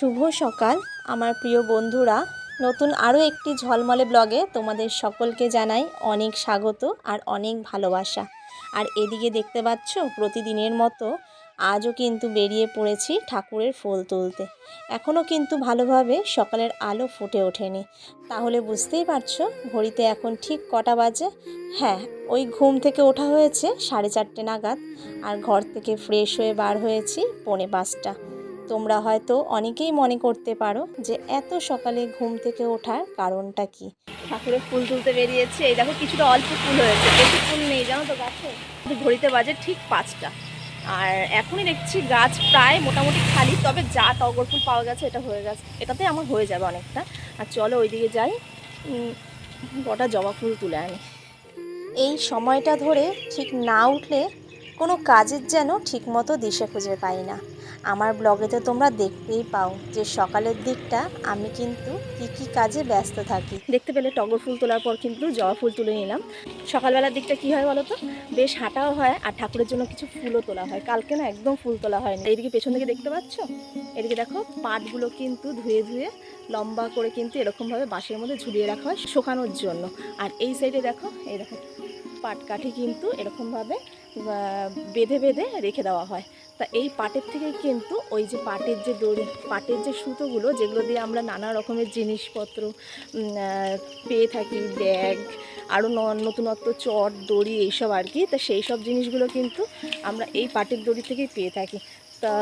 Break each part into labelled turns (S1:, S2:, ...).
S1: শুভ সকাল আমার প্রিয় বন্ধুরা, নতুন আরও একটি ঝলমলে ব্লগে তোমাদের সকলকে জানাই অনেক স্বাগত আর অনেক ভালোবাসা। আর এদিকে দেখতে পাচ্ছ প্রতিদিনের মতো আজও কিন্তু বেরিয়ে পড়েছি ঠাকুরের ফুল তুলতে। এখনও কিন্তু ভালোভাবে সকালের আলো ফুটে ওঠেনি, তাহলে বুঝতেই পারছো ঘড়িতে এখন ঠিক কটা বাজে। হ্যাঁ, ওই ঘুম থেকে ওঠা হয়েছে 4:30 নাগাদ, আর ঘর থেকে ফ্রেশ হয়ে বার হয়েছি 4:45। তোমরা হয়তো অনেকেই মনে করতে পারো যে এত সকালে ঘুম থেকে ওঠার কারণটা কি। ঠাকুরের ফুল তুলতে বেরিয়েছি। এই দেখো কিছুটা অল্প ফুল হয়েছে, বেশি ফুল নেই জানো তো গাছে। ঘড়িতে বাজে ঠিক 5টা, আর এখনই দেখছি গাছ প্রায় মোটামুটি খালি, তবে যা টগর ফুল পাওয়া গেছে এটা হয়ে গেছে, এটাতে আমার হয়ে যাবে অনেকটা। আর চলো ওইদিকে যাই, কটা জবা ফুল তুলে আনি। এই সময়টা ধরে ঠিক না উঠলে কোনো কাজের যেন ঠিকমতো দিশে খুঁজে পাই না। আমার ব্লগেতে তোমরা দেখতেই পাও যে সকালের দিকটা আমি কিন্তু কী কাজে ব্যস্ত থাকি। দেখতে পেলে টগর ফুল তোলার পর কিন্তু জবা ফুল তুলে নিলাম। সকালবেলার দিকটা কি হয় বলো তো, বেশ হাঁটাও হয় আর ঠাকুরের জন্য কিছু ফুলও তোলা হয়। কালকে না একদম ফুল তোলা হয়নি। এইদিকে পেছন দিকে দেখতে পাচ্ছ, এদিকে দেখো পাটগুলো কিন্তু ধুয়ে ধুয়ে লম্বা করে কিন্তু এরকমভাবে বাঁশের মধ্যে ঝুলিয়ে রাখা হয় শুকানোর জন্য। আর এই সাইডে দেখো, এই দেখো পাট কাঠি কিন্তু এরকমভাবে বেঁধে বেঁধে রেখে দেওয়া হয়। তা এই পাটের থেকে কিন্তু ওই যে পাটের যে দড়ি, পাটের যে সুতোগুলো যেগুলো দিয়ে আমরা নানা রকমের জিনিসপত্র পেয়ে থাকি, ব্যাগ, আরও নতুনত্ব চট দড়ি এইসব আর কি। তা সেই সব জিনিসগুলো কিন্তু আমরা এই পাটের দড়ি থেকেই পেয়ে থাকি। তা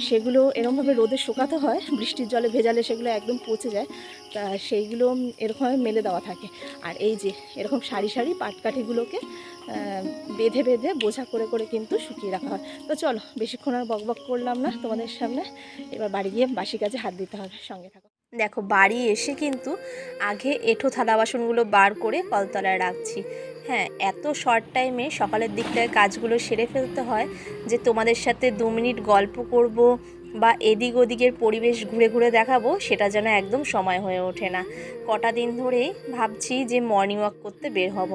S1: সেগুলো এরকমভাবে রোদে শুকাতে হয়, বৃষ্টির জলে ভেজালে সেগুলো একদম পচে যায়। তা সেইগুলো এরকমভাবে মেলে দেওয়া থাকে। আর এই যে এরকম সারি সারি পাটকাঠিগুলোকে বেঁধে বেঁধে বোঝা করে করে কিন্তু শুকিয়ে রাখা হয়। তো চলো বেশিক্ষণ আর বকবক করলাম না তোমাদের সামনে, এবার বাড়ি গিয়ে বাসি কাজে হাত দিতে হবে। সঙ্গে থাকো। দেখো বাড়ি এসে কিন্তু আগে এঁঠো থালা বাসনগুলো বার করে কলতলায় রাখছি। হ্যাঁ, এত শর্ট টাইমে সকালের দিকটায় কাজগুলো সেরে ফেলতে হয় যে তোমাদের সাথে 2 মিনিট গল্প করব বা এদিক ওদিকের পরিবেশ ঘুরে ঘুরে দেখাবো, সেটা যেন একদম সময় হয়ে ওঠে না। কটা দিন ধরেই ভাবছি যে মর্নিং ওয়াক করতে বের হব,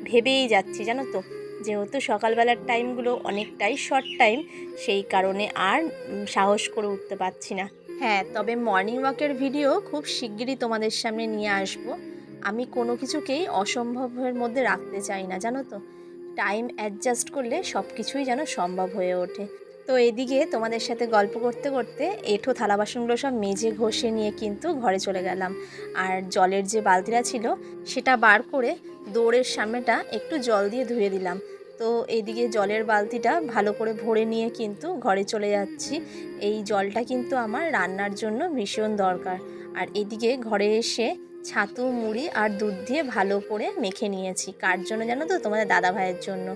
S1: ভেবেই যাচ্ছি জানো তো। যেহেতু সকালবেলার টাইমগুলো অনেকটাই শর্ট টাইম, সেই কারণে আর সাহস করে উঠতে পারছি না। হ্যাঁ, তবে মর্নিং ওয়াকের ভিডিও খুব শিগগিরই তোমাদের সামনে নিয়ে আসব। আমি কোনো কিছুকেই অসম্ভবের মধ্যে রাখতে চাই না জানো তো। টাইম অ্যাডজাস্ট করলে সব কিছুই যেন সম্ভব হয়ে ওঠে। তো এদিকে তোমাদের সাথে গল্প করতে করতে এঁঠো থালা বাসনগুলো সব মেজে ঘষে নিয়ে কিন্তু ঘরে চলে গেলাম। আর জলের যে বালতিটা ছিল সেটা বার করে দৌড়ের সামনেটা একটু জল দিয়ে ধুয়ে দিলাম। তো এইদিকে জলের বালতিটা ভালো করে ভরে নিয়ে কিন্তু ঘরে চলে যাচ্ছি। এই জলটা কিন্তু আমার রান্নার জন্য ভীষণ দরকার। আর এদিকে ঘরে এসে ছাতু মুড়ি আর দুধ দিয়ে ভালো করে মেখে নিয়েছি। কার জন্য জানো তো, তোমাদের দাদা ভাইয়ের জন্য।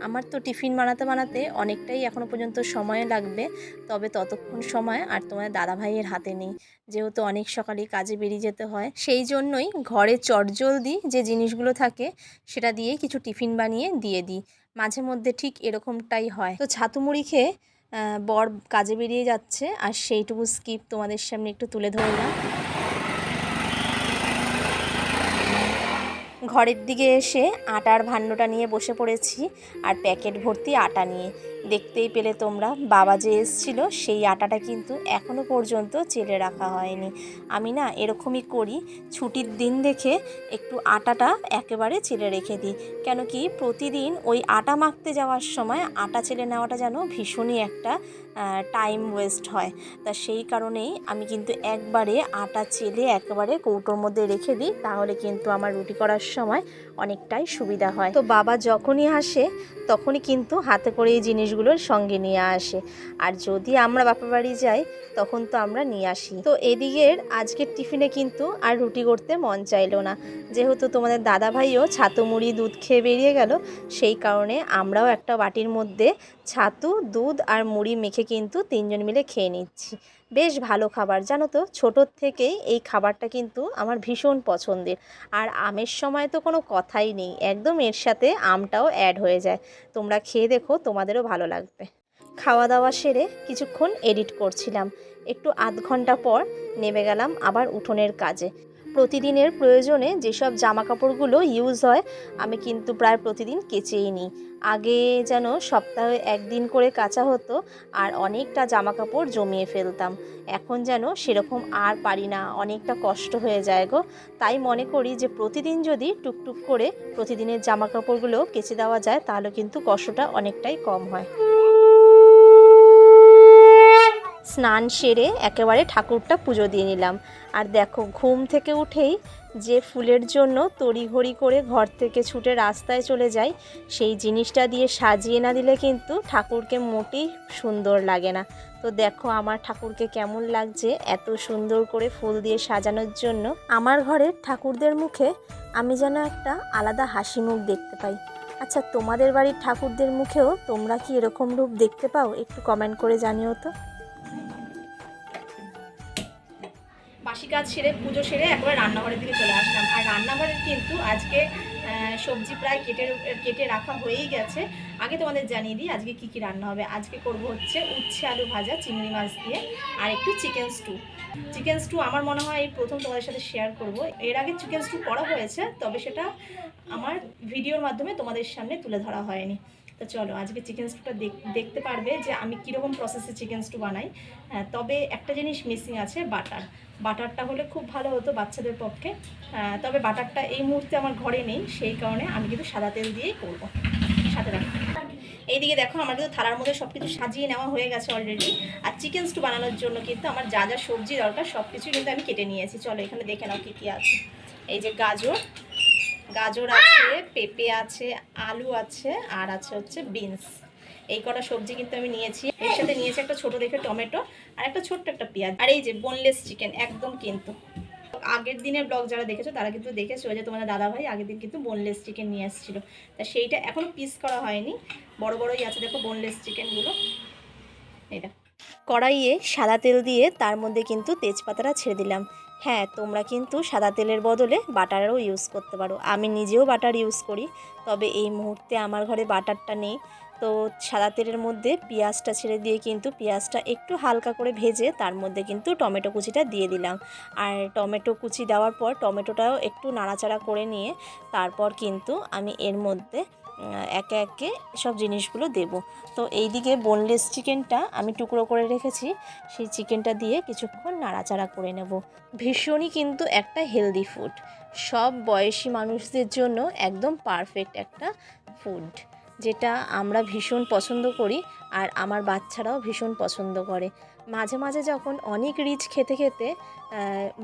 S1: আমার তো টিফিন বানাতে বানাতে অনেকটাই এখনও পর্যন্ত সময় লাগবে, তবে ততক্ষণ সময় আর তোমাদের দাদা ভাইয়ের হাতে নেই। যেহেতু অনেক সকালেই কাজে বেরিয়ে যেতে হয়, সেই জন্যই ঘরে চটজলদি যে জিনিসগুলো থাকে সেটা দিয়েই কিছু টিফিন বানিয়ে দিয়ে দিই। মাঝে মধ্যে ঠিক এরকমটাই হয়। তো ছাতু মুড়ি খেয়ে বর কাজে বেরিয়ে যাচ্ছে, আর সেইটুকু স্কিপ তোমাদের সামনে একটু তুলে ধরলাম। ঘরের দিকে এসে আটার ভাণ্ডটা নিয়ে বসে পড়েছি, আর প্যাকেট ভর্তি আটা নিয়ে। দেখতেই পেলে তোমরা, বাবা যে এসেছিল সেই আটাটা কিন্তু এখনও পর্যন্ত চেলে রাখা হয়নি। আমি না এরকমই করি, ছুটির দিন দেখে একটু আটাটা একেবারে চেলে রেখে দিই। কেন কি প্রতিদিন ওই আটা মাখতে যাওয়ার সময় আটা চেলে নেওয়াটা যেন ভীষণই একটা টাইম ওয়েস্ট হয়। তা সেই কারণেই আমি কিন্তু একবারে আটা চেলে একেবারে কৌটোর মধ্যে রেখে দিই, তাহলে কিন্তু আমার রুটি করার সময় অনেকটাই সুবিধা হয়। তো বাবা যখনই আসে তখনই কিন্তু হাতে করে এই জিনিসগুলোর সঙ্গে নিয়ে আসে, আর যদি আমরা বাপের বাড়ি যাই তখন তো আমরা নিয়ে আসি। তো এদিকের আজকের টিফিনে কিন্তু আর রুটি করতে মন চাইলো না, যেহেতু তোমাদের দাদা ভাইও ছাতু মুড়ি দুধ খেয়ে বেরিয়ে গেল, সেই কারণে আমরাও একটা বাটির মধ্যে ছাতু দুধ আর মুড়ি মেখে কিন্তু 3জন মিলে খেয়ে নিচ্ছি। বেশ ভালো খাবার জানো তো, ছোটোর থেকেই এই খাবারটা কিন্তু আমার ভীষণ পছন্দের। আর আমের সময় তো কোনো কথাই নেই, একদম এর সাথে আমটাও অ্যাড হয়ে যায়। তোমরা খেয়ে দেখো, তোমাদেরও ভালো লাগবে। খাওয়া দাওয়া সেরে কিছুক্ষণ এডিট করছিলাম, একটু আধ ঘন্টা পর নেমে গেলাম আবার উঠোনের কাজে। প্রতিদিনের প্রয়োজনে যেসব জামা কাপড়গুলো ইউজ হয় আমি কিন্তু প্রায় প্রতিদিন কেচেই নিই। আগে যেন সপ্তাহে একদিন করে কাচা হতো আর অনেকটা জামা কাপড় জমিয়ে ফেলতাম। এখন যেন সেরকম আর পারি না, অনেকটা কষ্ট হয়ে যায় গো। তাই মনে করি যে প্রতিদিন যদি টুকটুক করে প্রতিদিনের জামা কাপড়গুলো কেচে দেওয়া যায় তাহলে কিন্তু কষ্টটা অনেকটাই কম হয়। স্নান সেরে একেবারে ঠাকুরটা পুজো দিয়ে নিলাম। আর দেখো ঘুম থেকে উঠেই যে ফুলের জন্য তড়িঘড়ি করে ঘর থেকে ছুটে রাস্তায় চলে যাই, সেই জিনিসটা দিয়ে সাজিয়ে না দিলে কিন্তু ঠাকুরকে মোটেই সুন্দর লাগে না। তো দেখো আমার ঠাকুরকে কেমন লাগছে এত সুন্দর করে ফুল দিয়ে সাজানোর জন্য। আমার ঘরের ঠাকুরদের মুখে আমি যেন একটা আলাদা হাসি মুখ দেখতে পাই। আচ্ছা, তোমাদের বাড়ির ঠাকুরদের মুখেও তোমরা কি এরকম রূপ দেখতে পাও? একটু কমেন্ট করে জানিও তো। বাসি কাজ সেরে পুজো সেরে একবার রান্নাঘরের দিকে চলে আসলাম। আর রান্নাঘরের কিন্তু আজকে সবজি প্রায় কেটে রাখা হয়েই গেছে। আগে তোমাদের জানিয়ে দিই আজকে কি রান্না হবে। আজকে করব হচ্ছে উচ্ছে আলু ভাজা চিংড়ি মাছ দিয়ে আর একটু চিকেন স্টু। আমার মনে হয় এই প্রথম তোমাদের সাথে শেয়ার করব। এর আগে চিকেন স্টু করা হয়েছে, তবে সেটা আমার ভিডিওর মাধ্যমে তোমাদের সামনে তুলে ধরা হয়নি। তো চলো আজকে চিকেন স্টুটা দেখতে পারবে যে আমি কীরকম প্রসেসে চিকেন স্টু বানাই। তবে একটা জিনিস মিসিং আছে, বাটারটা হলে খুব ভালো হতো বাচ্চাদের পক্ষে। তবে বাটারটা এই মুহূর্তে আমার ঘরে নেই, সেই কারণে আমি কিন্তু সাদা তেল দিয়েই করবো। সাথে রাখো। এইদিকে দেখো আমার কিন্তু থালার মধ্যে সব কিছু সাজিয়ে নেওয়া হয়ে গেছে অলরেডি। আর চিকেন স্টু বানানোর জন্য কিন্তু আমার যা যা সবজি দরকার সব কিছু কিন্তু আমি কেটে নিয়েছি। চলো এখানে দেখে নাও কী কী আছে। এই যে গাজর আছে, পেঁপে আছে, আলু আছে, আর আছে হচ্ছে বিনস। এই কটা সবজি কিন্তু আমি নিয়েছি। এর সাথে নিয়েছি একটা ছোট দেখে টমেটো আর একটা ছোট্ট একটা পেঁয়াজ। আর এই যে বোনলেস চিকেন একদম। কিন্তু আগের দিনের ব্লগ যারা দেখেছো তারা কিন্তু দেখেছো যে তোমাদের দাদাভাই আগের দিন কিন্তু বোনলেস চিকেন নিয়ে এসেছিলো। তা সেইটা এখনও পিস করা হয়নি, বড় বড়ই আছে দেখো বোনলেস চিকেনগুলো। এটা কড়াইয়ে সাদা তেল দিয়ে তার মধ্যে কিন্তু তেজপাতাটা ছেড়ে দিলাম। হ্যাঁ, তোমরা কিন্তু সাদা তেলের বদলে বাটারও ইউজ করতে পারো। আমি নিজেও বাটার ইউজ করি, তবে এই মুহূর্তে আমার ঘরে বাটারটা নেই। তো সাদা তেলের মধ্যে পেঁয়াজটা ছেড়ে দিয়ে কিন্তু পেঁয়াজটা একটু হালকা করে ভেজে তার মধ্যে কিন্তু টমেটো কুচিটা দিয়ে দিলাম। আর টমেটো কুচি দেওয়ার পর টমেটোটাও একটু নাড়াচাড়া করে নিয়ে তারপর কিন্তু আমি এর মধ্যে একে একে সব জিনিসগুলো দেব। তো এইদিকে বোনলেস চিকেনটা আমি টুকরো করে রেখেছি, সেই চিকেনটা দিয়ে কিছুক্ষণ নাড়াচাড়া করে নেব। ভীষণই কিন্তু একটা হেলদি ফুড, সব বয়সী মানুষদের জন্য একদম পারফেক্ট একটা ফুড, যেটা আমরা ভীষণ পছন্দ করি আর আমার বাচ্চারাও ভীষণ পছন্দ করে। মাঝে মাঝে যখন অনেক রিচ খেতে খেতে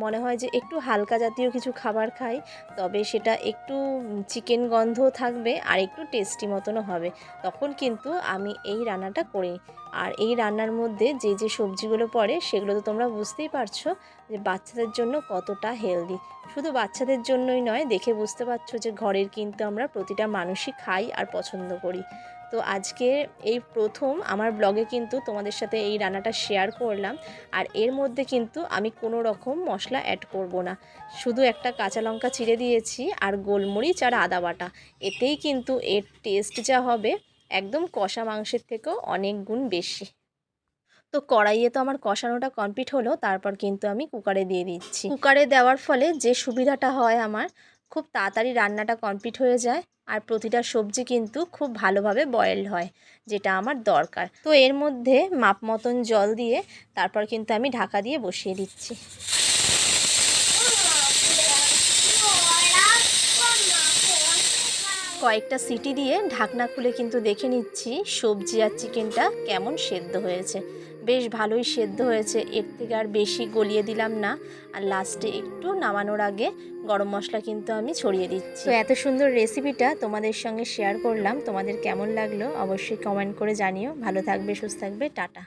S1: মনে হয় যে একটু হালকা জাতীয় কিছু খাবার খাই, তবে সেটা একটু চিকেন গন্ধ থাকবে আর একটু টেস্টি মতনও হবে, তখন কিন্তু আমি এই রান্নাটা করি। আর এই রান্নার মধ্যে যে যে সবজিগুলো পড়ে সেগুলো তো তোমরা বুঝতেই পারছো যে বাচ্চাদের জন্য কতটা হেলদি। শুধু বাচ্চাদের জন্যই নয়, দেখে বুঝতে পারছো যে ঘরের কিন্তু আমরা প্রতিটা মানুষই খাই আর পছন্দ করি। তো আজকে এই প্রথম আমার ব্লগে কিন্তু তোমাদের সাথে এই রান্নাটা শেয়ার করলাম। আর এর মধ্যে কিন্তু আমি কোনো রকম মশলা অ্যাড করব না, শুধু একটা কাঁচা লঙ্কা চিড়ে দিয়েছি আর গোলমরিচ আর আদা বাটা। এতেই কিন্তু এর টেস্ট যা হবে একদম কষা মাংসের থেকেও অনেক গুণ বেশি। তো কড়াইয়ে তো আমার কষানোটা কমপ্লিট হলো, তারপর কিন্তু আমি কুকারে দিয়ে দিচ্ছি। কুকারে দেওয়ার ফলে যে সুবিধাটা হয়, আমার খুব তাড়াতাড়ি রান্নাটা কমপ্লিট হয়ে যায় আর প্রতিটা সবজি কিন্তু খুব ভালোভাবে বয়েলড হয়, যেটা আমার দরকার। তো এর মধ্যে মাপ মতন জল দিয়ে তারপর কিন্তু আমি ঢাকা দিয়ে বসিয়ে দিচ্ছি। কয়েকটা সিটি দিয়ে ঢাকনা খুলে কিন্তু দেখে নিচ্ছি সবজি আর চিকেনটা কেমন সেদ্ধ হয়েছে। বেশ ভালোই সেদ্ধ হয়েছে, এর থেকে আর বেশি গলিয়ে দিলাম না। আর লাস্টে একটু নামানোর আগে গরম মশলা কিন্তু আমি ছড়িয়ে দিচ্ছি। তো এত সুন্দর রেসিপিটা তোমাদের সঙ্গে শেয়ার করলাম, তোমাদের কেমন লাগলো অবশ্যই কমেন্ট করে জানিও। ভালো থাকবে, সুস্থ থাকবে, টাটা।